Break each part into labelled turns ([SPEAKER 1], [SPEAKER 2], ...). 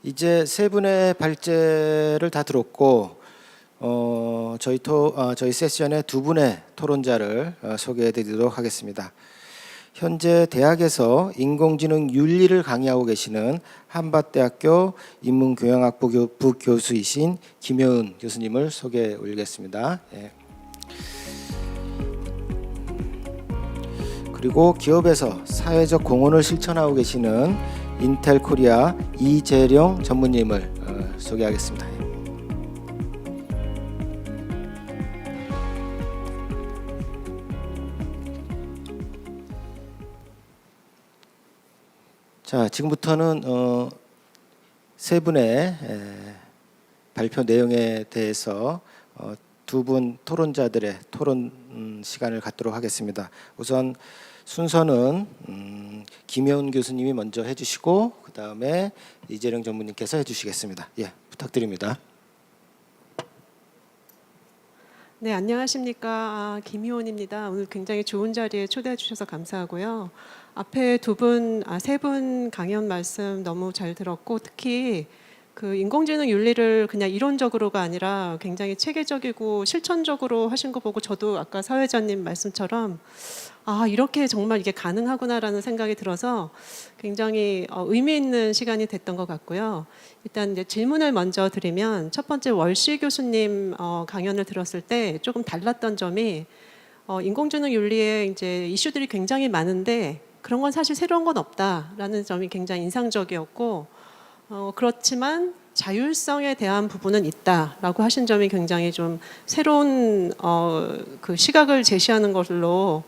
[SPEAKER 1] 이제 세 분의 발제를 다 들었고 저희 세션에 두 분의 토론자를 소개해드리도록 하겠습니다. 현재 대학에서 인공지능 윤리를 강의하고 계시는 한밭대학교 인문교양학부 부교수이신 김효은 교수님을 소개해 올리겠습니다. 예. 그리고 기업에서 사회적 공헌을 실천하고 계시는 인텔 코리아 이재룡 전무님을 소개하겠습니다. 자, 지금부터는 세 분의 발표 내용에 대해서 두 분 토론자들의 토론 시간을 갖도록 하겠습니다. 우선 순서는 김효은 교수님이 먼저 해주시고 그 다음에 이재룡 전무님께서 해주시겠습니다. 예, 부탁드립니다.
[SPEAKER 2] 네, 안녕하십니까. 김효은입니다. 오늘 굉장히 좋은 자리에 초대해 주셔서 감사하고요. 앞에 세 분 강연 말씀 너무 잘 들었고, 특히 그 인공지능 윤리를 그냥 이론적으로가 아니라 굉장히 체계적이고 실천적으로 하신 거 보고 저도 아까 사회자님 말씀처럼 이렇게 정말 이게 가능하구나라는 생각이 들어서 굉장히 의미 있는 시간이 됐던 것 같고요. 일단 이제 질문을 먼저 드리면 첫 번째 월시 교수님 강연을 들었을 때 조금 달랐던 점이 인공지능 윤리에 이제 이슈들이 굉장히 많은데 그런 건 사실 새로운 건 없다라는 점이 굉장히 인상적이었고 그렇지만 자율성에 대한 부분은 있다라고 하신 점이 굉장히 좀 새로운 그 시각을 제시하는 걸로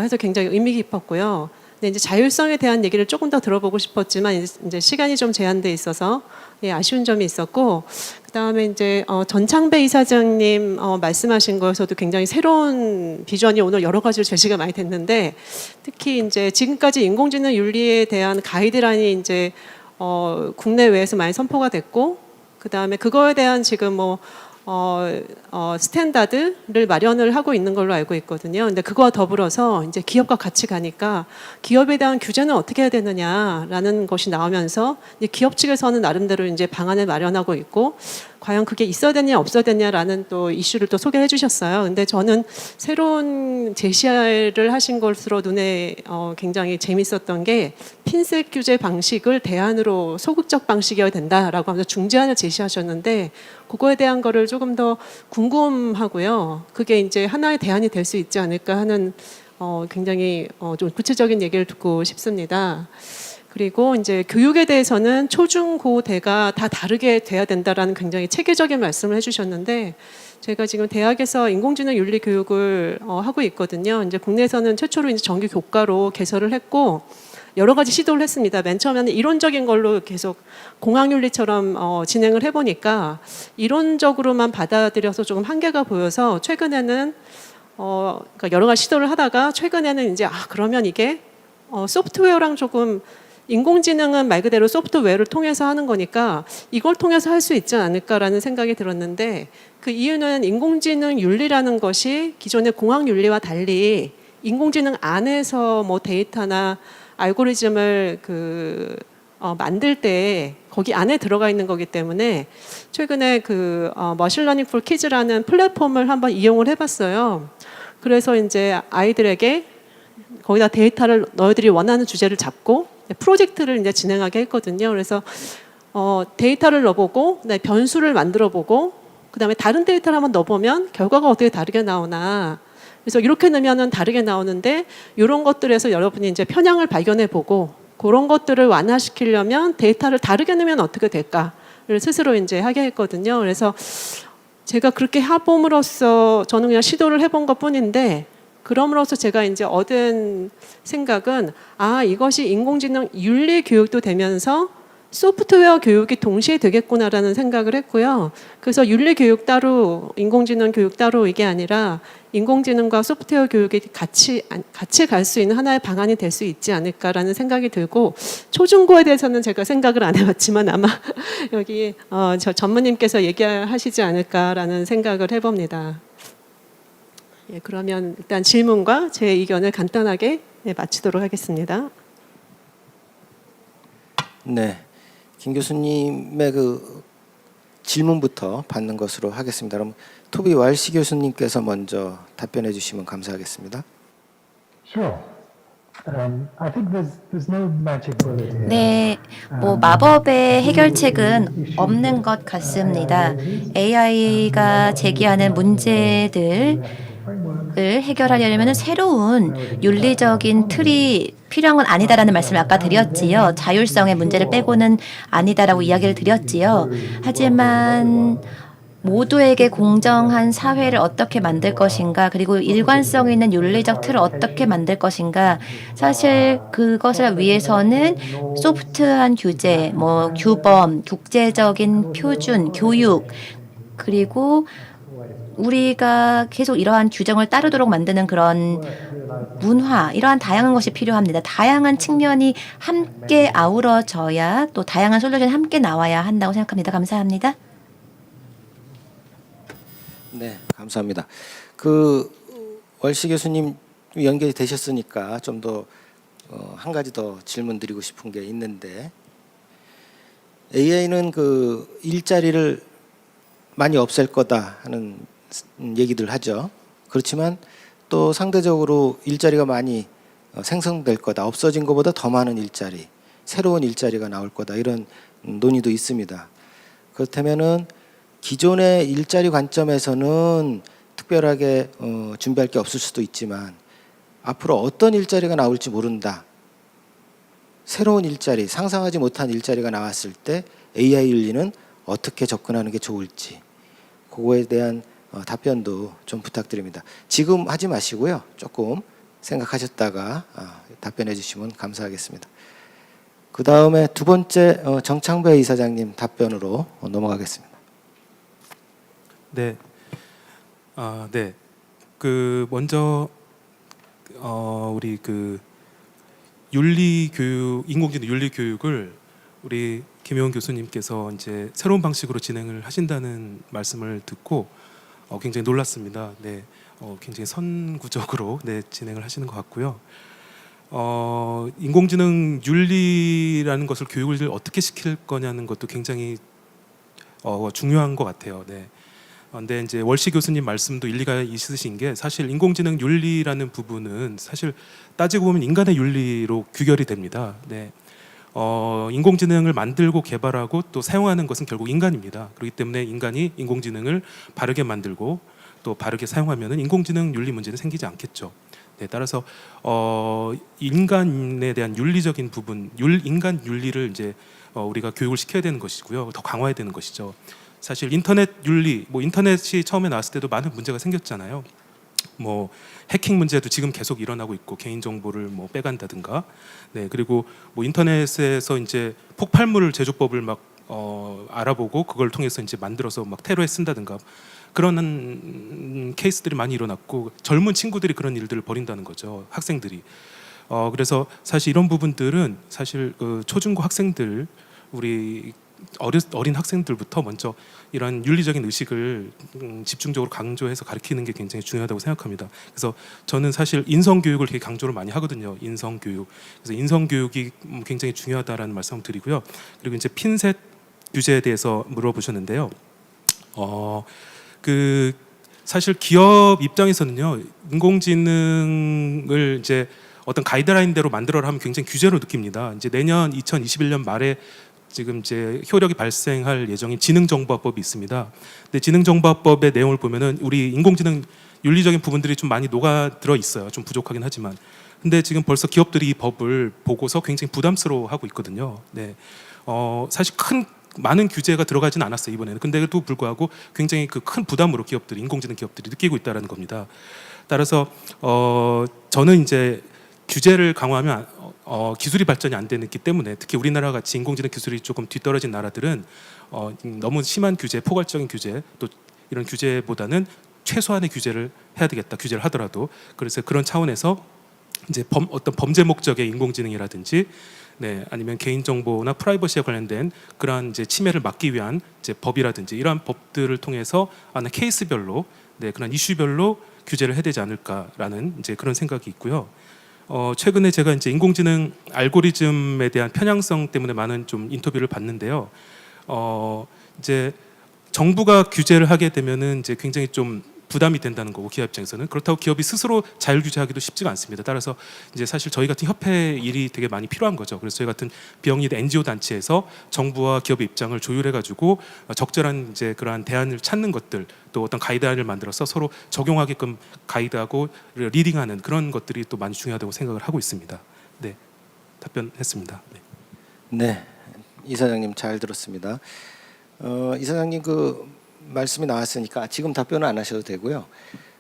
[SPEAKER 2] 해서 굉장히 의미 깊었고요. 근데 이제 자율성에 대한 얘기를 조금 더 들어보고 싶었지만 이제 시간이 좀 제한돼 있어서 아쉬운 점이 있었고, 그다음에 이제 전창배 이사장님 말씀하신 거에서도 굉장히 새로운 비전이 오늘 여러 가지로 제시가 많이 됐는데, 특히 이제 지금까지 인공지능 윤리에 대한 가이드라인이 이제 국내외에서 많이 선포가 됐고, 그다음에 그거에 대한 지금 스탠다드를 마련을 하고 있는 걸로 알고 있거든요. 근데 그거와 더불어서 이제 기업과 같이 가니까 기업에 대한 규제는 어떻게 해야 되느냐라는 것이 나오면서 이제 기업 측에서는 나름대로 이제 방안을 마련하고 있고, 과연 그게 있어야 되냐 없어야 되냐라는 또 이슈를 또 소개해 주셨어요. 근데 저는 새로운 제시를 하신 것으로 눈에 굉장히 재밌었던 게 핀셋 규제 방식을 대안으로 소극적 방식이어야 된다라고 하면서 중재안을 제시하셨는데, 그거에 대한 거를 조금 더 궁금하고요. 그게 이제 하나의 대안이 될 수 있지 않을까 하는 굉장히 좀 구체적인 얘기를 듣고 싶습니다. 그리고 이제 교육에 대해서는 초중고대가 다 다르게 돼야 된다라는 굉장히 체계적인 말씀을 해주셨는데, 제가 지금 대학에서 인공지능 윤리 교육을 하고 있거든요. 이제 국내에서는 최초로 이제 정규 교과로 개설을 했고 여러 가지 시도를 했습니다. 맨 처음에는 이론적인 걸로 계속 공학윤리처럼 진행을 해보니까 이론적으로만 받아들여서 조금 한계가 보여서 최근에는 그러니까 여러 가지 시도를 하다가 최근에는 이제 그러면 이게 소프트웨어랑 조금, 인공지능은 말 그대로 소프트웨어를 통해서 하는 거니까 이걸 통해서 할 수 있지 않을까라는 생각이 들었는데, 그 이유는 인공지능 윤리라는 것이 기존의 공학 윤리와 달리 인공지능 안에서 뭐 데이터나 알고리즘을 만들 때 거기 안에 들어가 있는 거기 때문에 최근에 머신러닝 for kids라는 플랫폼을 한번 이용을 해봤어요. 그래서 이제 아이들에게 거기다 데이터를 너희들이 원하는 주제를 잡고 프로젝트를 이제 진행하게 했거든요. 그래서 데이터를 넣어보고 변수를 만들어보고 그다음에 다른 데이터를 한번 넣어보면 결과가 어떻게 다르게 나오나. 그래서 이렇게 넣으면은 다르게 나오는데 이런 것들에서 여러분이 이제 편향을 발견해보고 그런 것들을 완화시키려면 데이터를 다르게 넣으면 어떻게 될까를 스스로 이제 하게 했거든요. 그래서 제가 그렇게 해봄으로써 저는 그냥 시도를 해본 것뿐인데, 그럼으로써 제가 이제 얻은 생각은 이것이 인공지능 윤리 교육도 되면서 소프트웨어 교육이 동시에 되겠구나라는 생각을 했고요. 그래서 윤리 교육 따로, 인공지능 교육 따로 이게 아니라 인공지능과 소프트웨어 교육이 같이 갈 수 있는 하나의 방안이 될 수 있지 않을까라는 생각이 들고, 초중고에 대해서는 제가 생각을 안 해봤지만 아마 여기 저 전무님께서 얘기하시지 않을까라는 생각을 해봅니다. 그러면 일단 질문과 제 의견을 간단하게 마치도록 하겠습니다.
[SPEAKER 1] 네, 김 교수님의 그 질문부터 받는 것으로 하겠습니다. 그럼 토비 왈시 교수님께서 먼저 답변해 주시면 감사하겠습니다.
[SPEAKER 3] Sure. I think there's no magic bullet here.
[SPEAKER 4] 네, 뭐 마법의 해결책은 없는 것 같습니다. AI가 제기하는 문제들을 해결하려면 새로운 윤리적인 틀이 필요한 건 아니다라는 말씀을 아까 드렸지요. 자율성의 문제를 빼고는 아니다라고 이야기를 드렸지요. 하지만 모두에게 공정한 사회를 어떻게 만들 것인가, 그리고 일관성 있는 윤리적 틀을 어떻게 만들 것인가, 사실 그것을 위해서는 소프트한 규제, 뭐 규범, 국제적인 표준, 교육, 그리고 우리가 계속 이러한 규정을 따르도록 만드는 그런 문화, 이러한 다양한 것이 필요합니다. 다양한 측면이 함께 아우러져야 또 다양한 솔루션이 함께 나와야 한다고 생각합니다. 감사합니다.
[SPEAKER 1] 네, 감사합니다. 그 월시 교수님 연결이 되셨으니까 좀 더 한 가지 더 질문 드리고 싶은 게 있는데, AI는 그 일자리를 많이 없앨 거다 하는 얘기들 하죠. 그렇지만 또 상대적으로 일자리가 많이 생성될 거다, 없어진 것보다 더 많은 일자리, 새로운 일자리가 나올 거다, 이런 논의도 있습니다. 그렇다면은 기존의 일자리 관점에서는 특별하게 준비할 게 없을 수도 있지만 앞으로 어떤 일자리가 나올지 모른다, 새로운 일자리, 상상하지 못한 일자리가 나왔을 때 AI 윤리는 어떻게 접근하는 게 좋을지, 그거에 대한 답변도 좀 부탁드립니다. 지금 하지 마시고요, 조금 생각하셨다가 답변해 주시면 감사하겠습니다. 그 다음에 두 번째 정창배 이사장님 답변으로 넘어가겠습니다.
[SPEAKER 5] 네, 네. 그 먼저 우리 그 윤리 교육, 인공지능 윤리 교육을 우리 김효은 교수님께서 이제 새로운 방식으로 진행을 하신다는 말씀을 듣고 굉장히 놀랐습니다. 네, 굉장히 선구적으로 네, 진행을 하시는 것 같고요. 인공지능 윤리라는 것을 교육을 어떻게 시킬 거냐는 것도 굉장히 중요한 것 같아요. 네. 근데 이제 월시 교수님 말씀도 일리가 있으신 게, 사실 인공지능 윤리라는 부분은 사실 따지고 보면 인간의 윤리로 규결이 됩니다. 네. 인공지능을 만들고 개발하고 또 사용하는 것은 결국 인간입니다. 그렇기 때문에 인간이 인공지능을 바르게 만들고 또 바르게 사용하면은 인공지능 윤리 문제는 생기지 않겠죠. 네, 따라서 인간에 대한 윤리적인 부분, 인간 윤리를 이제 우리가 교육을 시켜야 되는 것이고요, 더 강화해야 되는 것이죠. 사실 인터넷 윤리, 뭐 인터넷이 처음에 나왔을 때도 많은 문제가 생겼잖아요. 뭐 해킹 문제도 지금 계속 일어나고 있고, 개인 정보를 뭐 빼간다든가, 네, 그리고 뭐 인터넷에서 이제 폭발물 제조법을 막 알아보고 그걸 통해서 이제 만들어서 막 테러에 쓴다든가, 그런 케이스들이 많이 일어났고, 젊은 친구들이 그런 일들을 벌인다는 거죠, 학생들이. 그래서 사실 이런 부분들은 사실 그 초중고 학생들, 우리 어린 학생들부터 먼저 이런 윤리적인 의식을 집중적으로 강조해서 가르치는 게 굉장히 중요하다고 생각합니다. 그래서 저는 사실 인성교육을 되게 강조를 많이 하거든요. 인성교육. 그래서 인성교육이 굉장히 중요하다라는 말씀을 드리고요. 그리고 이제 핀셋 규제에 대해서 물어보셨는데요. 그 사실 기업 입장에서는요, 인공지능을 이제 어떤 가이드라인대로 만들어라 하면 굉장히 규제로 느낍니다. 이제 내년 2021년 말에 지금 이제 효력이 발생할 예정인 지능정보화법이 있습니다. 근데 지능정보화법의 내용을 보면은 우리 인공지능 윤리적인 부분들이 좀 많이 녹아들어 있어요. 좀 부족하긴 하지만. 근데 지금 벌써 기업들이 이 법을 보고서 굉장히 부담스러워하고 있거든요. 네, 사실 많은 규제가 들어가지는 않았어요, 이번에는. 근데도 불구하고 굉장히 그 큰 부담으로 기업들이, 인공지능 기업들이 느끼고 있다는 겁니다. 따라서 저는 이제 규제를 강화하면 기술이 발전이 안 되기 때문에, 특히 우리나라 같이 인공지능 기술이 조금 뒤떨어진 나라들은 너무 심한 규제, 포괄적인 규제, 또 이런 규제보다는 최소한의 규제를 해야 되겠다, 규제를 하더라도. 그래서 그런 차원에서 이제 어떤 범죄 목적의 인공지능이라든지, 네, 아니면 개인정보나 프라이버시에 관련된 그러한 이제 침해를 막기 위한 이제 법이라든지, 이러한 법들을 통해서 케이스별로, 네, 그런 이슈별로 규제를 해야 되지 않을까라는 이제 그런 생각이 있고요. 최근에 제가 이제 인공지능 알고리즘에 대한 편향성 때문에 많은 좀 인터뷰를 봤는데요. 이제 정부가 규제를 하게 되면은 이제 굉장히 좀 부담이 된다는 거고, 기업 입장에서는. 그렇다고 기업이 스스로 자율 규제하기도 쉽지가 않습니다. 따라서 이제 사실 저희 같은 협회 일이 되게 많이 필요한 거죠. 그래서 저희 같은 비영리 NGO 단체에서 정부와 기업의 입장을 조율해 가지고 적절한 이제 그러한 대안을 찾는 것들, 또 어떤 가이드라인을 만들어서 서로 적용하게끔 가이드하고 리딩하는 그런 것들이 또 많이 중요하다고 생각을 하고 있습니다. 네, 답변했습니다. 네.
[SPEAKER 1] 네, 이사장님 잘 들었습니다. 이사장님 그 말씀이 나왔으니까 지금 답변은 안 하셔도 되고요.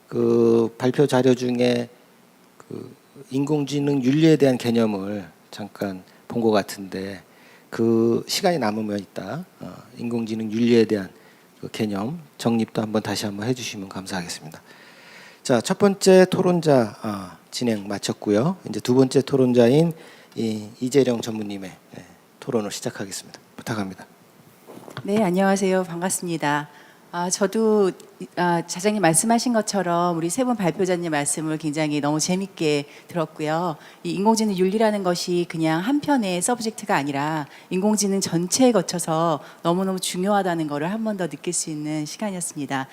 [SPEAKER 1] 그 발표 자료 중에 그 인공지능 윤리에 대한 개념을 잠깐 본 것 같은데 그 시간이 남으면 있다 인공지능 윤리에 대한 그 개념 정립도 한번 다시 한번 해주시면 감사하겠습니다. 자, 첫 번째 토론자 진행 마쳤고요. 이제 두 번째 토론자인 이재령 전무님의 토론을 시작하겠습니다. 부탁합니다.
[SPEAKER 6] 네, 안녕하세요. 반갑습니다. 저도 자장님 말씀하신 것처럼 우리 세 분 발표자님 말씀을 굉장히 너무 재밌게 들었고요. 이 인공지능 윤리라는 것이 그냥 한 편의 서브젝트가 아니라 인공지능 전체에 거쳐서 너무너무 중요하다는 것을 한 번 더 느낄 수 있는 시간이었습니다.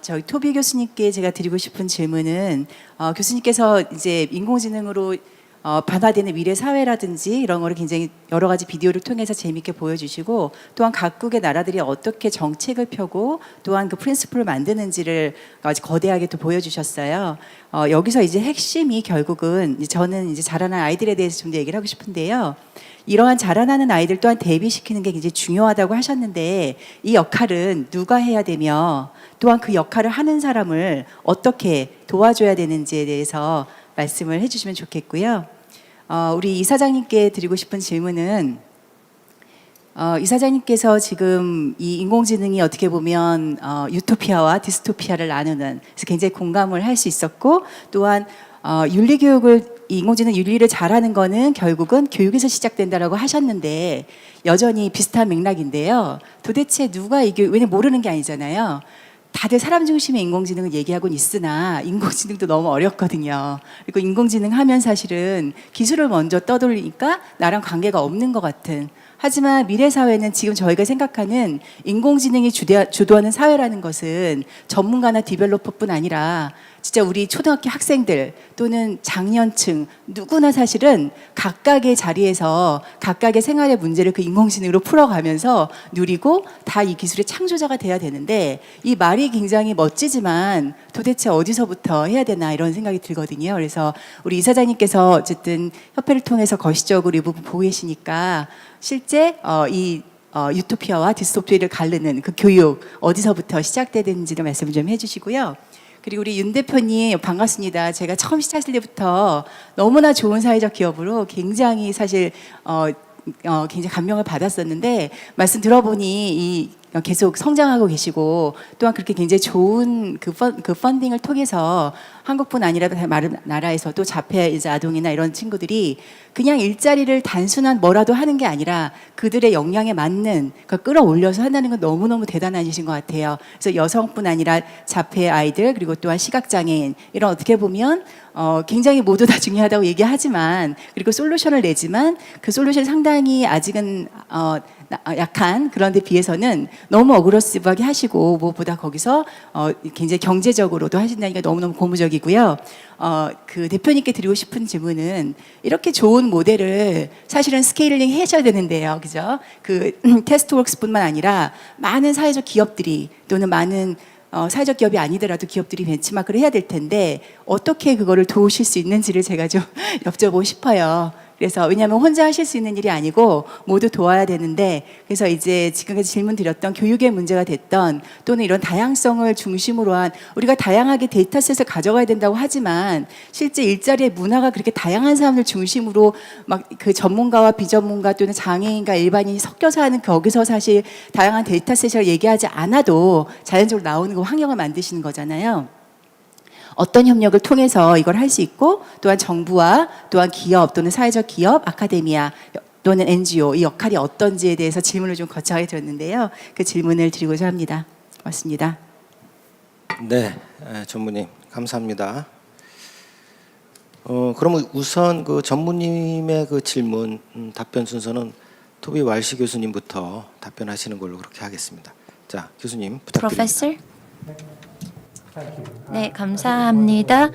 [SPEAKER 6] 저희 토비 교수님께 제가 드리고 싶은 질문은 교수님께서 이제 인공지능으로 변화되는 미래 사회라든지 이런 거를 굉장히 여러 가지 비디오를 통해서 재미있게 보여주시고, 또한 각국의 나라들이 어떻게 정책을 펴고 또한 그 프린시플을 만드는지를 아주 거대하게 또 보여주셨어요. 여기서 이제 핵심이 결국은 저는 이제 자라난 아이들에 대해서 좀 더 얘기를 하고 싶은데요. 이러한 자라나는 아이들 또한 대비시키는 게 굉장히 중요하다고 하셨는데, 이 역할은 누가 해야 되며 또한 그 역할을 하는 사람을 어떻게 도와줘야 되는지에 대해서 말씀을 해주시면 좋겠고요. 우리 이사장님께 드리고 싶은 질문은 이사장님께서 지금 이 인공지능이 어떻게 보면 유토피아와 디스토피아를 나누는, 그래서 굉장히 공감을 할 수 있었고, 또한 윤리교육을 이 인공지능 윤리를 잘하는 거는 결국은 교육에서 시작된다라고 하셨는데 여전히 비슷한 맥락인데요. 도대체 누가 이게, 왜냐면 모르는 게 아니잖아요. 다들 사람 중심의 인공지능을 얘기하고는 있으나 인공지능도 너무 어렵거든요. 그리고 인공지능 하면 사실은 기술을 먼저 떠돌리니까 나랑 관계가 없는 것 같은. 하지만 미래 사회는 지금 저희가 생각하는 인공지능이 주도하는 사회라는 것은 전문가나 디벨로퍼뿐 아니라 진짜 우리 초등학교 학생들 또는 장년층 누구나 사실은 각각의 자리에서 각각의 생활의 문제를 그 인공지능으로 풀어가면서 누리고 다 이 기술의 창조자가 돼야 되는데, 이 말이 굉장히 멋지지만 도대체 어디서부터 해야 되나 이런 생각이 들거든요. 그래서 우리 이사장님께서 어쨌든 협회를 통해서 거시적으로 이 부분 보고 계시니까 실제 유토피아와 디스토피아를 가르는 그 교육 어디서부터 시작되는지를 말씀을 좀 해주시고요. 그리고 우리 윤 대표님 반갑습니다. 제가 처음 시작했을 때부터 너무나 좋은 사회적 기업으로 굉장히 사실 굉장히 감명을 받았었는데, 말씀 들어보니 계속 성장하고 계시고 또한 그렇게 굉장히 좋은 그 펀딩을 통해서 한국뿐 아니라 다른 나라에서도 자폐이자 아동이나 이런 친구들이 그냥 일자리를 단순한 뭐라도 하는 게 아니라 그들의 역량에 맞는 그 끌어올려서 한다는 건 너무너무 대단한 일이신 것 같아요. 그래서 여성뿐 아니라 자폐 아이들 그리고 또한 시각장애인 이런 어떻게 보면 굉장히 모두 다 중요하다고 얘기하지만, 그리고 솔루션을 내지만 그 솔루션이 상당히 아직은 약한 그런 데 비해서는 너무 어그러시브하게 하시고 무엇보다 거기서 굉장히 경제적으로도 하신다니까 너무너무 고무적이고요. 그 대표님께 드리고 싶은 질문은, 이렇게 좋은 모델을 사실은 스케일링 하셔야 되는데요. 그죠? 그 테스트웍스뿐만 아니라 많은 사회적 기업들이 또는 많은 사회적 기업이 아니더라도 기업들이 벤치마크를 해야 될 텐데 어떻게 그거를 도우실 수 있는지를 제가 좀 여쭤보고 싶어요. 그래서 왜냐하면 혼자 하실 수 있는 일이 아니고 모두 도와야 되는데, 그래서 이제 지금까지 질문 드렸던 교육의 문제가 됐던 또는 이런 다양성을 중심으로 한, 우리가 다양하게 데이터셋을 가져가야 된다고 하지만 실제 일자리의 문화가 그렇게 다양한 사람들 중심으로 막 그 전문가와 비전문가 또는 장애인과 일반인이 섞여서 하는 거기서 사실 다양한 데이터셋을 얘기하지 않아도 자연적으로 나오는 그 환경을 만드시는 거잖아요. 어떤 협력을 통해서 이걸 할 수 있고, 또한 정부와 또한 기업 또는 사회적 기업, 아카데미아 또는 NGO 이 역할이 어떤지에 대해서 질문을 좀 거창하게 드렸는데요. 그 질문을 드리고자 합니다. 고맙습니다.
[SPEAKER 1] 네, 전무님 감사합니다. 그러면 우선 그 전무님의 그 질문 답변 순서는 토비 왈시 교수님부터 답변하시는 걸로 그렇게 하겠습니다. 자, 교수님 부탁드립니다.
[SPEAKER 4] 프로페서? 네, 감사합니다.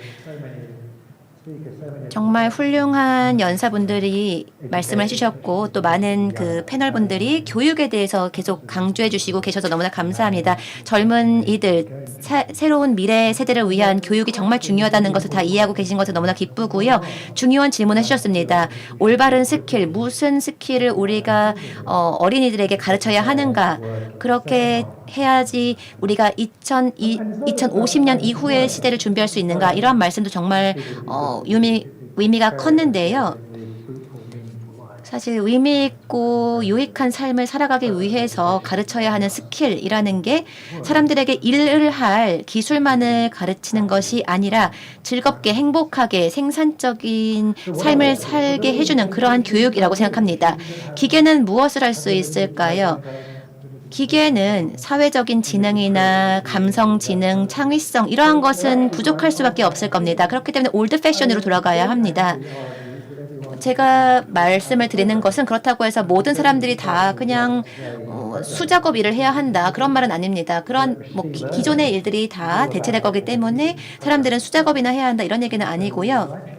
[SPEAKER 4] 정말 훌륭한 연사분들이 말씀을 해주셨고 또 많은 그 패널분들이 교육에 대해서 계속 강조해 주시고 계셔서 너무나 감사합니다. 젊은 이들, 새로운 미래 세대를 위한 교육이 정말 중요하다는 것을 다 이해하고 계신 것을 너무나 기쁘고요. 중요한 질문을 해주셨습니다. 올바른 스킬, 무슨 스킬을 우리가 어린이들에게 가르쳐야 하는가. 그렇게 해야지 우리가 2050년 이후의 시대를 준비할 수 있는가. 이러한 말씀도 정말 의미가 컸는데요. 사실 의미 있고 유익한 삶을 살아가기 위해서 가르쳐야 하는 스킬이라는 게 사람들에게 일을 할 기술만을 가르치는 것이 아니라 즐겁게 행복하게 생산적인 삶을 살게 해주는 그러한 교육이라고 생각합니다. 기계는 무엇을 할 수 있을까요? 기계는 사회적인 지능이나 감성 지능, 창의성 이러한 것은 부족할 수밖에 없을 겁니다. 그렇기 때문에 올드 패션으로 돌아가야 합니다. 제가 말씀을 드리는 것은 그렇다고 해서 모든 사람들이 다 그냥 수작업 일을 해야 한다 그런 말은 아닙니다. 그런 기존의 일들이 다 대체될 거기 때문에 사람들은 수작업이나 해야 한다 이런 얘기는 아니고요.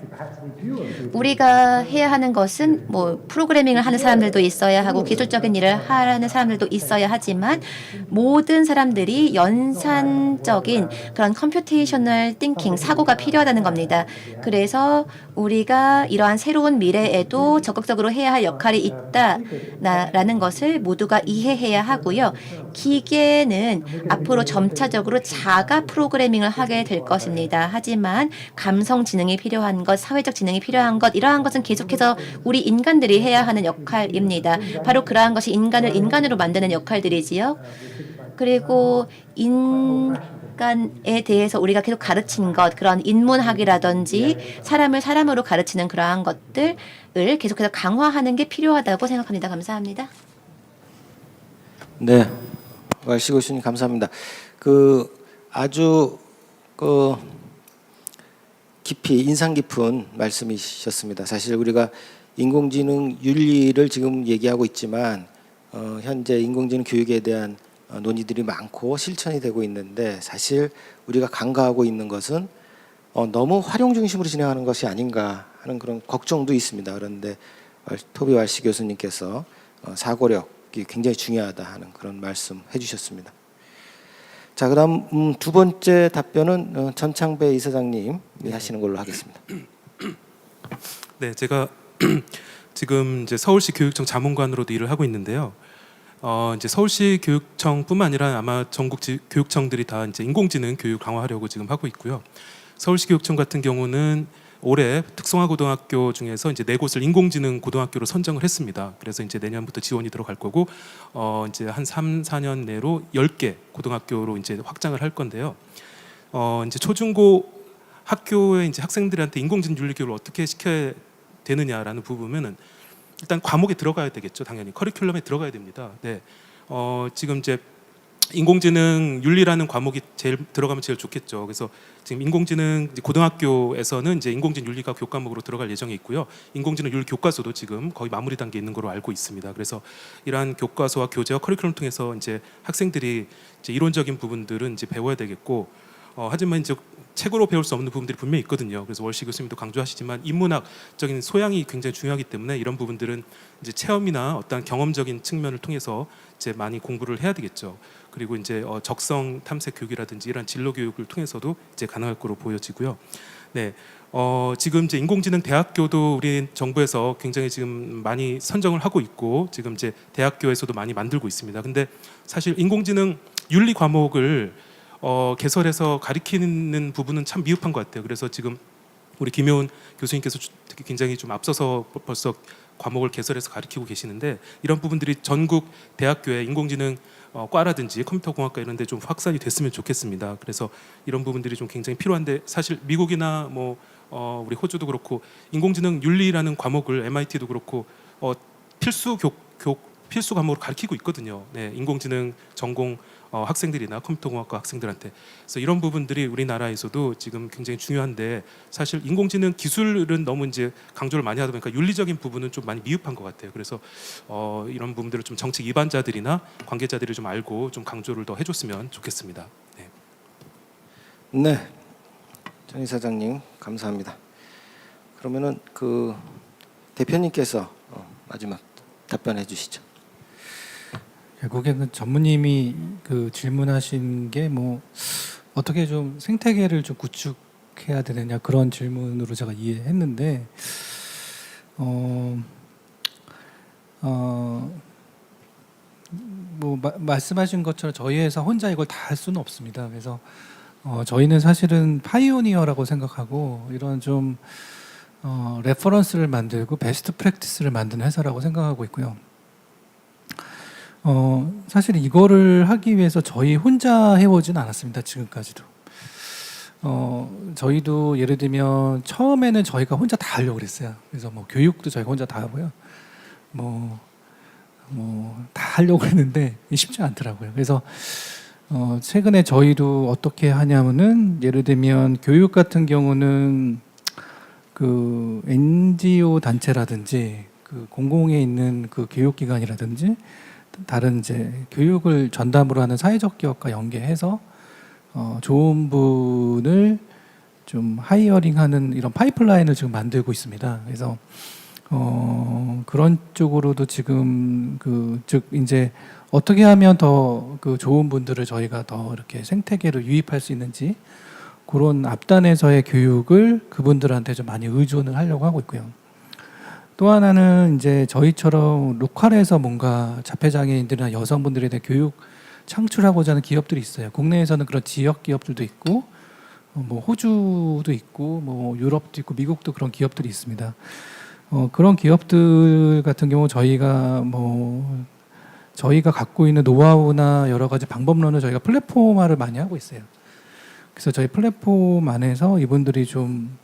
[SPEAKER 4] 우리가 해야 하는 것은 프로그래밍을 하는 사람들도 있어야 하고 기술적인 일을 하는 사람들도 있어야 하지만 모든 사람들이 연산적인 그런 컴퓨테이셔널 띵킹 사고가 필요하다는 겁니다. 그래서 우리가 이러한 새로운 미래에도 적극적으로 해야 할 역할이 있다라는 것을 모두가 이해해야 하고요. 기계는 앞으로 점차적으로 자가 프로그래밍을 하게 될 것입니다. 하지만 감성 지능이 필요한 것, 사회적 지능이 필요한 것 이러한 것은 계속해서 우리 인간들이 해야 하는 역할입니다. 바로 그러한 것이 인간을 인간으로 만드는 역할들이지요. 그리고 인간에 대해서 우리가 계속 가르친 것, 그런 인문학이라든지 사람을 사람으로 가르치는 그러한 것들을 계속해서 강화하는 게 필요하다고 생각합니다. 감사합니다.
[SPEAKER 1] 네, 왈시 교수님 감사합니다. 아주 깊이 인상 깊은 말씀이셨습니다. 사실 우리가 인공지능 윤리를 지금 얘기하고 있지만 현재 인공지능 교육에 대한 논의들이 많고 실천이 되고 있는데 사실 우리가 간과하고 있는 것은 너무 활용 중심으로 진행하는 것이 아닌가 하는 그런 걱정도 있습니다. 그런데 토비 왈시 교수님께서 사고력이 굉장히 중요하다 하는 그런 말씀 해주셨습니다. 자, 그다음 두 번째 답변은 전창배 이사장님이 하시는 걸로 하겠습니다.
[SPEAKER 5] 네, 제가 지금 이제 서울시 교육청 자문관으로도 일을 하고 있는데요. 이제 서울시 교육청뿐만 아니라 아마 전국 교육청들이 다 이제 인공지능 교육 강화하려고 지금 하고 있고요. 서울시 교육청 같은 경우는 올해 특성화고등학교 중에서 이제 4곳을 인공지능 고등학교로 선정을 했습니다. 그래서 이제 내년부터 지원이 들어갈 거고 이제 한 3, 4년 내로 10개 고등학교로 이제 확장을 할 건데요. 이제 초중고 학교에 이제 학생들한테 인공지능 윤리 교육을 어떻게 시켜야 되느냐라는 부분은 일단 과목에 들어가야 되겠죠. 당연히 커리큘럼에 들어가야 됩니다. 네. 지금 이제 인공지능 윤리라는 과목이 들어가면 제일 좋겠죠. 그래서 지금 인공지능 고등학교에서는 이제 인공지능 윤리가 교과목으로 들어갈 예정에 있고요. 인공지능 윤리 교과서도 지금 거의 마무리 단계에 있는 걸로 알고 있습니다. 그래서 이러한 교과서와 교재와 커리큘럼을 통해서 이제 학생들이 이제 이론적인 부분들은 이제 배워야 되겠고, 하지만 이제 책으로 배울 수 없는 부분들이 분명히 있거든요. 그래서 월시 교수님도 강조하시지만 인문학적인 소양이 굉장히 중요하기 때문에 이런 부분들은 이제 체험이나 어떤 경험적인 측면을 통해서 이제 많이 공부를 해야 되겠죠. 그리고 이제 적성 탐색 교육이라든지 이런 진로 교육을 통해서도 이제 가능할 거로 보여지고요. 네, 지금 이제 인공지능 대학교도 우리 정부에서 굉장히 지금 많이 선정을 하고 있고 지금 이제 대학교에서도 많이 만들고 있습니다. 근데 사실 인공지능 윤리 과목을 개설해서 가리키는 부분은 참 미흡한 것 같아요. 그래서 지금 우리 김효은 교수님께서 특히 굉장히 좀 앞서서 벌써 과목을 개설해서 가리키고 계시는데 이런 부분들이 전국 대학교에 인공지능 과라든지 컴퓨터공학과 이런 데 좀 확산이 됐으면 좋겠습니다. 그래서 이런 부분들이 좀 굉장히 필요한데 사실 미국이나 우리 호주도 그렇고 인공지능 윤리라는 과목을 MIT도 그렇고 필수 과목으로 가르치고 있거든요. 네, 인공지능 전공 학생들이나 컴퓨터공학과 학생들한테. 그래서 이런 부분들이 우리나라에서도 지금 굉장히 중요한데 사실 인공지능 기술은 너무 이제 강조를 많이 하다 보니까 윤리적인 부분은 좀 많이 미흡한 것 같아요. 그래서 이런 부분들을 좀 정책 입안자들이나 관계자들이 좀 알고 좀 강조를 더 해줬으면 좋겠습니다. 네.
[SPEAKER 1] 네, 전 이사장님 감사합니다. 그러면은 그 대표님께서 마지막 답변해 주시죠.
[SPEAKER 7] 결국에는 전무님이 그 질문하신 게 뭐 어떻게 좀 생태계를 좀 구축해야 되느냐 그런 질문으로 제가 이해했는데 말씀하신 것처럼 저희 회사 혼자 이걸 다 할 수는 없습니다. 그래서 저희는 사실은 파이오니어라고 생각하고 이런 좀 레퍼런스를 만들고 베스트 프랙티스를 만드는 회사라고 생각하고 있고요. 사실 이거를 하기 위해서 저희 혼자 해오진 않았습니다. 지금까지도. 저희도 예를 들면 처음에는 저희가 혼자 다 하려고 그랬어요. 그래서 뭐 교육도 저희가 혼자 다 하고요. 다 하려고 했는데 쉽지 않더라고요. 그래서 최근에 저희도 어떻게 하냐면은 예를 들면 교육 같은 경우는 그 NGO 단체라든지 그 공공에 있는 그 교육기관이라든지 다른 이제 교육을 전담으로 하는 사회적 기업과 연계해서 좋은 분을 좀 하이어링하는 이런 파이프라인을 지금 만들고 있습니다. 그래서 그런 쪽으로도 지금 즉 이제 어떻게 하면 더 그 좋은 분들을 저희가 더 이렇게 생태계로 유입할 수 있는지 그런 앞단에서의 교육을 그분들한테 좀 많이 의존을 하려고 하고 있고요. 또 하나는 이제 저희처럼 로컬에서 뭔가 자폐장애인들이나 여성분들에 대한 교육 창출하고자 하는 기업들이 있어요. 국내에서는 그런 지역 기업들도 있고, 뭐 호주도 있고, 뭐 유럽도 있고, 미국도 그런 기업들이 있습니다. 그런 기업들 같은 경우 저희가 갖고 있는 노하우나 여러 가지 방법론을 저희가 플랫폼화를 많이 하고 있어요. 그래서 저희 플랫폼 안에서 이분들이 좀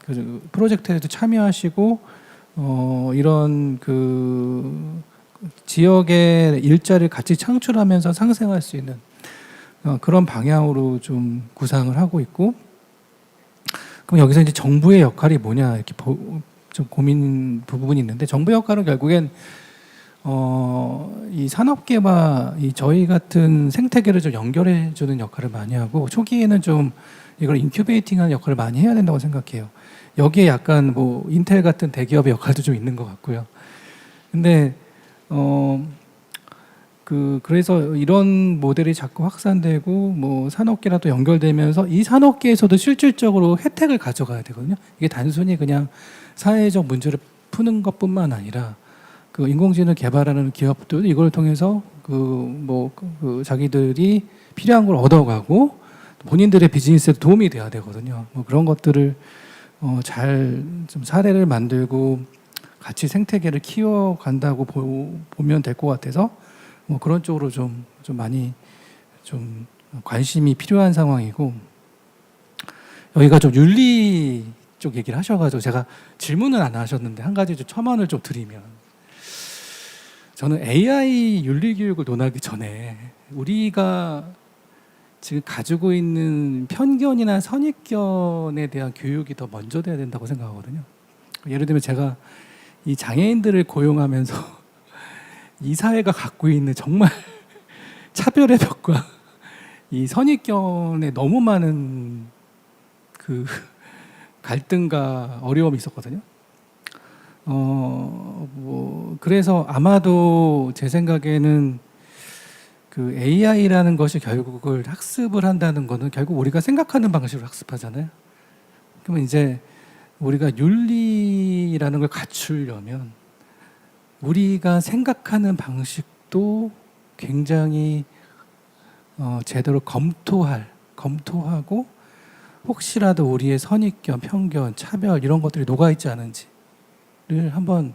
[SPEAKER 7] 그 프로젝트에도 참여하시고 이런 그 지역의 일자리를 같이 창출하면서 상생할 수 있는 그런 방향으로 좀 구상을 하고 있고, 그럼 여기서 이제 정부의 역할이 뭐냐 이렇게 좀 고민 부분이 있는데, 정부 역할은 결국엔 이 산업계와 이 저희 같은 생태계를 좀 연결해 주는 역할을 많이 하고, 초기에는 좀 이걸 인큐베이팅하는 역할을 많이 해야 된다고 생각해요. 여기에 약간 뭐 인텔 같은 대기업의 역할도 좀 있는 것 같고요. 근데 그래서 이런 모델이 자꾸 확산되고 뭐 산업계라도 연결되면서 이 산업계에서도 실질적으로 혜택을 가져가야 되거든요. 이게 단순히 그냥 사회적 문제를 푸는 것뿐만 아니라 그 인공지능 개발하는 기업도 이걸 통해서 자기들이 필요한 걸 얻어가고 본인들의 비즈니스에 도움이 돼야 되거든요. 뭐 그런 것들을 잘 좀 사례를 만들고 같이 생태계를 키워간다고 보면 될 것 같아서 뭐 그런 쪽으로 좀 많이 좀 관심이 필요한 상황이고, 여기가 좀 윤리 쪽 얘기를 하셔가지고 제가 질문은 안 하셨는데 한 가지 좀 첨언을 좀 드리면, 저는 AI 윤리 교육을 논하기 전에 우리가 지금 가지고 있는 편견이나 선입견에 대한 교육이 더 먼저 돼야 된다고 생각하거든요. 예를 들면 제가 이 장애인들을 고용하면서 이 사회가 갖고 있는 정말 차별의 벽과 이 선입견에 너무 많은 그 갈등과 어려움이 있었거든요. 그래서 아마도 제 생각에는 그 AI라는 것이 결국을 학습을 한다는 거는 결국 우리가 생각하는 방식으로 학습하잖아요. 그러면 이제 우리가 윤리라는 걸 갖추려면 우리가 생각하는 방식도 굉장히 제대로 검토하고 혹시라도 우리의 선입견, 편견, 차별 이런 것들이 녹아있지 않은지를 한번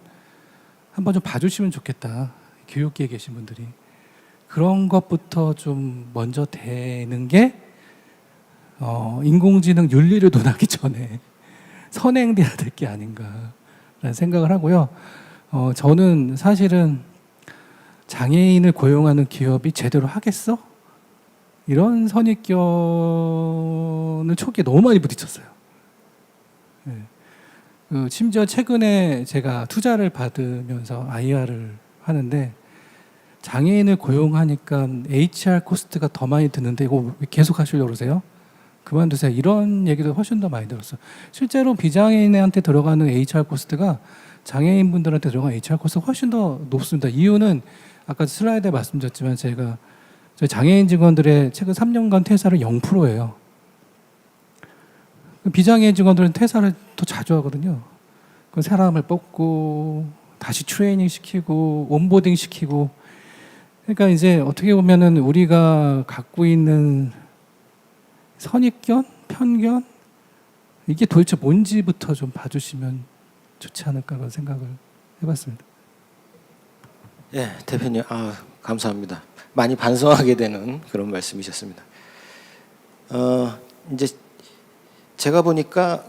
[SPEAKER 7] 좀 봐주시면 좋겠다. 교육계에 계신 분들이. 그런 것부터 좀 먼저 되는 게 인공지능 윤리를 논하기 전에 선행돼야 될 게 아닌가라는 생각을 하고요. 저는 사실은 장애인을 고용하는 기업이 제대로 하겠어? 이런 선입견을 초기에 너무 많이 부딪혔어요. 예. 심지어 최근에 제가 투자를 받으면서 IR을 하는데 장애인을 고용하니까 HR 코스트가 더 많이 드는데 이거 왜 계속 하시려고 그러세요? 그만두세요. 이런 얘기도 훨씬 더 많이 들었어요. 실제로 비장애인한테 들어가는 HR 코스트가 장애인분들한테 들어가는 HR 코스트가 훨씬 더 높습니다. 이유는 아까 슬라이드에 말씀드렸지만 제가 저희 장애인 직원들의 최근 3년간 퇴사를 0%예요. 비장애인 직원들은 퇴사를 더 자주 하거든요. 그 사람을 뽑고 다시 트레이닝 시키고 온보딩 시키고 그러니까 이제 어떻게 보면은 우리가 갖고 있는 선입견, 편견 이게 도대체 뭔지부터 좀 봐주시면 좋지 않을까 그런 생각을 해봤습니다.
[SPEAKER 1] 예, 대표님, 감사합니다. 많이 반성하게 되는 그런 말씀이셨습니다. 이제 제가 보니까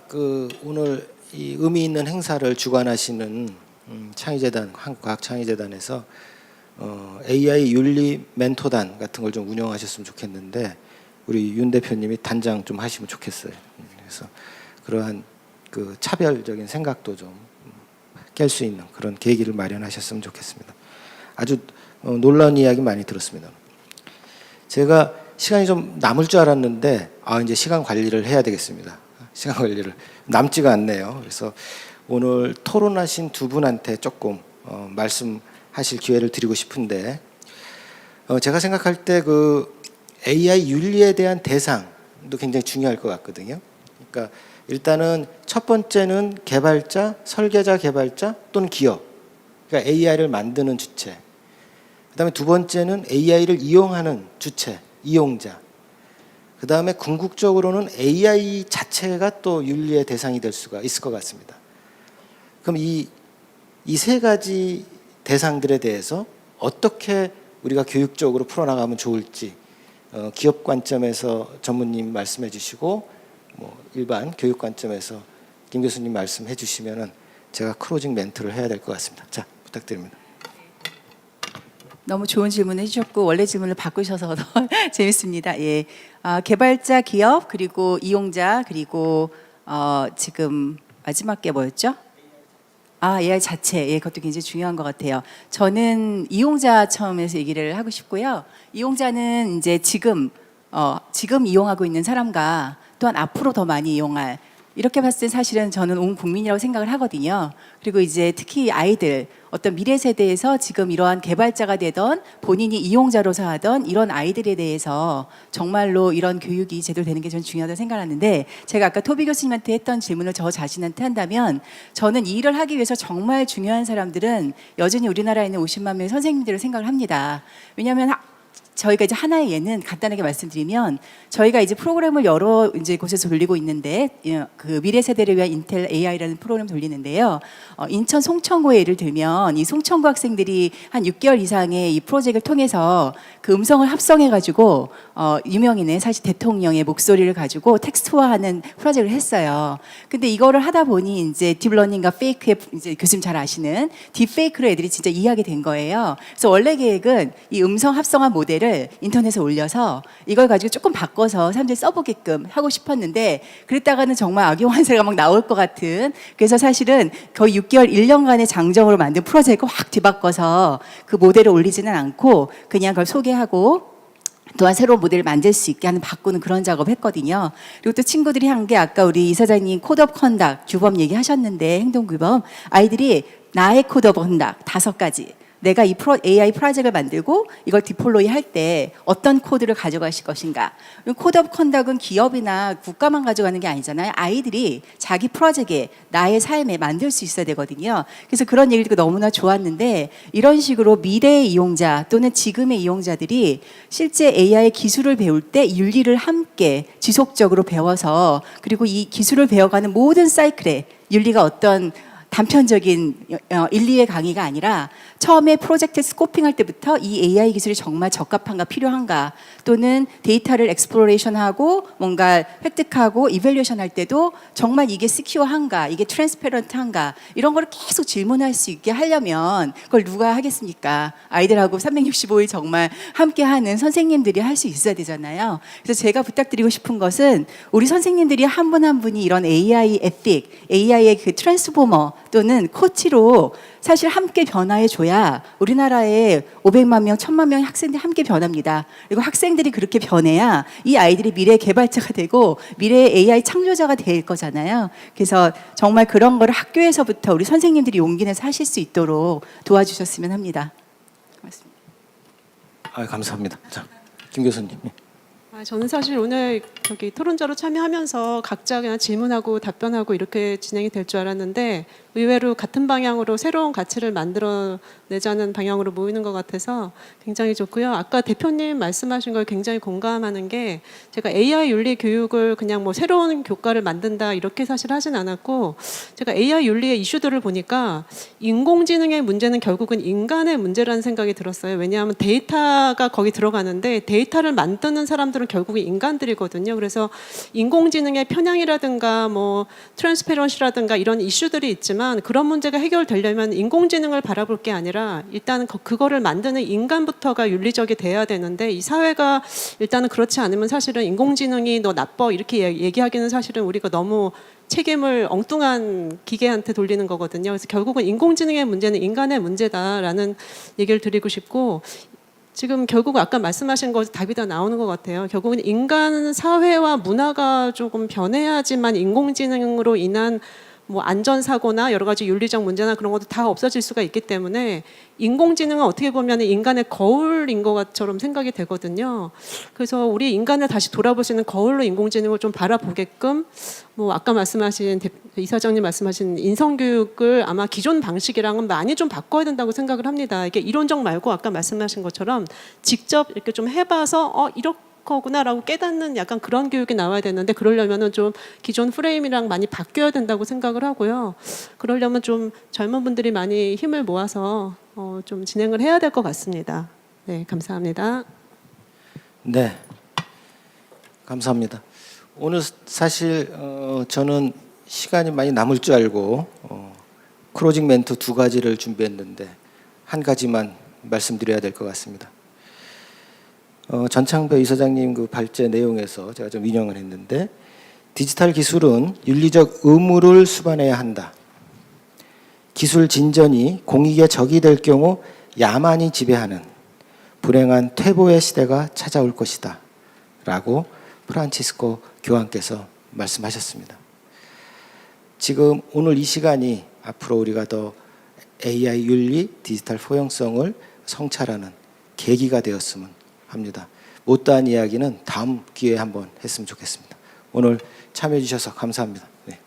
[SPEAKER 1] 오늘 이 의미 있는 행사를 주관하시는 창의재단, 한국과학창의재단에서 AI 윤리 멘토단 같은 걸 좀 운영하셨으면 좋겠는데 우리 윤 대표님이 단장 좀 하시면 좋겠어요. 그래서 그러한 그 차별적인 생각도 좀 깰 수 있는 그런 계기를 마련하셨으면 좋겠습니다. 아주 놀라운 이야기 많이 들었습니다. 제가 시간이 좀 남을 줄 알았는데 이제 시간 관리를 해야 되겠습니다. 시간 관리를 남지가 않네요. 그래서 오늘 토론하신 두 분한테 조금 말씀하실 기회를 드리고 싶은데 제가 생각할 때 그 AI 윤리에 대한 대상도 굉장히 중요할 것 같거든요. 그러니까 일단은 첫 번째는 개발자, 설계자, 개발자 또는 기업. 그러니까 AI를 만드는 주체. 그다음에 두 번째는 AI를 이용하는 주체, 이용자. 그다음에 궁극적으로는 AI 자체가 또 윤리의 대상이 될 수가 있을 것 같습니다. 그럼 이 세 가지 대상들에 대해서 어떻게 우리가 교육적으로 풀어나가면 좋을지 기업 관점에서 전무님 말씀해 주시고 일반 교육 관점에서 김 교수님 말씀해 주시면은 제가 클로징 멘트를 해야 될 것 같습니다. 자, 부탁드립니다.
[SPEAKER 6] 너무 좋은 질문을 해주셨고 원래 질문을 바꾸셔서 더 재밌습니다. 예, 개발자, 기업 그리고 이용자 그리고 지금 마지막 게 뭐였죠? AI 자체, 그것도 굉장히 중요한 것 같아요. 저는 이용자 처음에서 얘기를 하고 싶고요. 이용자는 이제 지금 이용하고 있는 사람과 또한 앞으로 더 많이 이용할 이렇게 봤을 때 사실은 저는 온 국민이라고 생각을 하거든요. 그리고 이제 특히 아이들, 어떤 미래 세대에서 지금 이러한 개발자가 되던 본인이 이용자로서 하던 이런 아이들에 대해서 정말로 이런 교육이 제대로 되는 게 저는 중요하다고 생각하는데 제가 아까 토비 교수님한테 했던 질문을 저 자신한테 한다면 저는 이 일을 하기 위해서 정말 중요한 사람들은 여전히 우리나라에 있는 50만 명의 선생님들을 생각을 합니다. 왜냐하면 저희가 이제 하나의 예는 간단하게 말씀드리면 저희가 이제 프로그램을 여러 이제 곳에서 돌리고 있는데 그 미래 세대를 위한 인텔 AI라는 프로그램 돌리는데요. 인천 송천구의 예를 들면 이 송천구 학생들이 한 6개월 이상의 이 프로젝트를 통해서 그 음성을 합성해 가지고 유명인의 사실 대통령의 목소리를 가지고 텍스트화하는 프로젝트를 했어요. 근데 이거를 하다 보니 이제 딥러닝과 페이크에 이제 교수님 잘 아시는 딥페이크로 애들이 진짜 이해하게 된 거예요. 그래서 원래 계획은 이 음성 합성한 모델을 인터넷에 올려서 이걸 가지고 조금 바꿔서 사람들이 써보게끔 하고 싶었는데 그랬다가는 정말 악용 환세가 막 나올 것 같은 그래서 사실은 거의 6개월 1년간의 장정으로 만든 프로젝트를 확 뒤바꿔서 그 모델을 올리지는 않고 그냥 그걸 소개하고 또한 새로운 모델을 만들 수 있게 하는 바꾸는 그런 작업을 했거든요. 그리고 또 친구들이 한 게 아까 우리 이사장님 코드 오브 컨덕 규범 얘기하셨는데 행동규범 아이들이 나의 코드 오브 컨덕 5가지 내가 이 AI 프로젝트를 만들고 이걸 디플로이 할 때 어떤 코드를 가져가실 것인가. 코드 오브 컨덕은 기업이나 국가만 가져가는 게 아니잖아요. 아이들이 자기 프로젝트에 나의 삶에 만들 수 있어야 되거든요. 그래서 그런 얘기를 듣고 너무나 좋았는데 이런 식으로 미래의 이용자 또는 지금의 이용자들이 실제 AI 기술을 배울 때 윤리를 함께 지속적으로 배워서 그리고 이 기술을 배워가는 모든 사이클에 윤리가 어떤 단편적인 1, 2의 강의가 아니라 처음에 프로젝트 스코핑할 때부터 이 AI 기술이 정말 적합한가 필요한가, 또는 데이터를 엑스플로레이션하고 뭔가 획득하고 이밸류에이션 할 때도 정말 이게 시큐어한가, 이게 트랜스페런트한가, 이런 걸 계속 질문할 수 있게 하려면 그걸 누가 하겠습니까? 아이들하고 365일 정말 함께하는 선생님들이 할 수 있어야 되잖아요. 그래서 제가 부탁드리고 싶은 것은 우리 선생님들이 한 분 한 분이 이런 AI 에틱, AI의 그 트랜스포머 또는 코치로 사실 함께 변화해 줘야 우리나라에 500만 명, 1000만 명의 학생들이 함께 변합니다. 그리고 학생들이 그렇게 변해야 이 아이들이 미래 개발자가 되고 미래의 AI 창조자가 될 거잖아요. 그래서 정말 그런 거를 학교에서부터 우리 선생님들이 용기 내서 하실 수 있도록 도와주셨으면 합니다. 고맙습니다.
[SPEAKER 1] 감사합니다. 자, 김 교수님.
[SPEAKER 2] 저는 사실 오늘 저기 토론자로 참여하면서 각자 그냥 질문하고 답변하고 이렇게 진행이 될 줄 알았는데 의외로 같은 방향으로 새로운 가치를 만들어내자는 방향으로 모이는 것 같아서 굉장히 좋고요. 아까 대표님 말씀하신 걸 굉장히 공감하는 게, 제가 AI 윤리 교육을 그냥 뭐 새로운 교과를 만든다 이렇게 사실 하진 않았고, 제가 AI 윤리의 이슈들을 보니까 인공지능의 문제는 결국은 인간의 문제라는 생각이 들었어요. 왜냐하면 데이터가 거기 들어가는데 데이터를 만드는 사람들은 결국은 인간들이거든요. 그래서 인공지능의 편향이라든가 뭐 트랜스페런시라든가 이런 이슈들이 있지만, 그런 문제가 해결되려면 인공지능을 바라볼 게 아니라 일단은 그거를 만드는 인간부터가 윤리적이 돼야 되는데, 이 사회가 일단은 그렇지 않으면 사실은 인공지능이 너 나빠 이렇게 얘기하기는 사실은 우리가 너무 책임을 엉뚱한 기계한테 돌리는 거거든요. 그래서 결국은 인공지능의 문제는 인간의 문제다라는 얘기를 드리고 싶고, 지금 결국 아까 말씀하신 거 답이 다 나오는 것 같아요. 결국은 인간 사회와 문화가 조금 변해야지만 인공지능으로 인한 뭐 안전사고나 여러 가지 윤리적 문제나 그런 것도 다 없어질 수가 있기 때문에 인공지능은 어떻게 보면 인간의 거울인 것처럼 생각이 되거든요. 그래서 우리 인간을 다시 돌아볼 수 있는 거울로 인공지능을 좀 바라보게끔, 뭐 아까 말씀하신 이사장님 말씀하신 인성교육을 아마 기존 방식이랑은 많이 좀 바꿔야 된다고 생각을 합니다. 이게 이론적 말고 아까 말씀하신 것처럼 직접 이렇게 좀 해봐서 이렇게 거구나라고 깨닫는 약간 그런 교육이 나와야 되는데, 그러려면은 좀 기존 프레임이랑 많이 바뀌어야 된다고 생각을 하고요. 그러려면 좀 젊은 분들이 많이 힘을 모아서 좀 진행을 해야 될 것 같습니다. 네, 감사합니다.
[SPEAKER 1] 네, 감사합니다. 오늘 사실 저는 시간이 많이 남을 줄 알고 클로징 멘트 2가지를 준비했는데 한 가지만 말씀드려야 될 것 같습니다. 전창배 이사장님 그 발제 내용에서 제가 좀 인용을 했는데, 디지털 기술은 윤리적 의무를 수반해야 한다. 기술 진전이 공익의 적이 될 경우 야만이 지배하는 불행한 퇴보의 시대가 찾아올 것이다 라고 프란치스코 교황께서 말씀하셨습니다. 지금 오늘 이 시간이 앞으로 우리가 더 AI 윤리, 디지털 포용성을 성찰하는 계기가 되었으면 합니다. 못다한 이야기는 다음 기회에 한번 했으면 좋겠습니다. 오늘 참여해 주셔서 감사합니다. 네.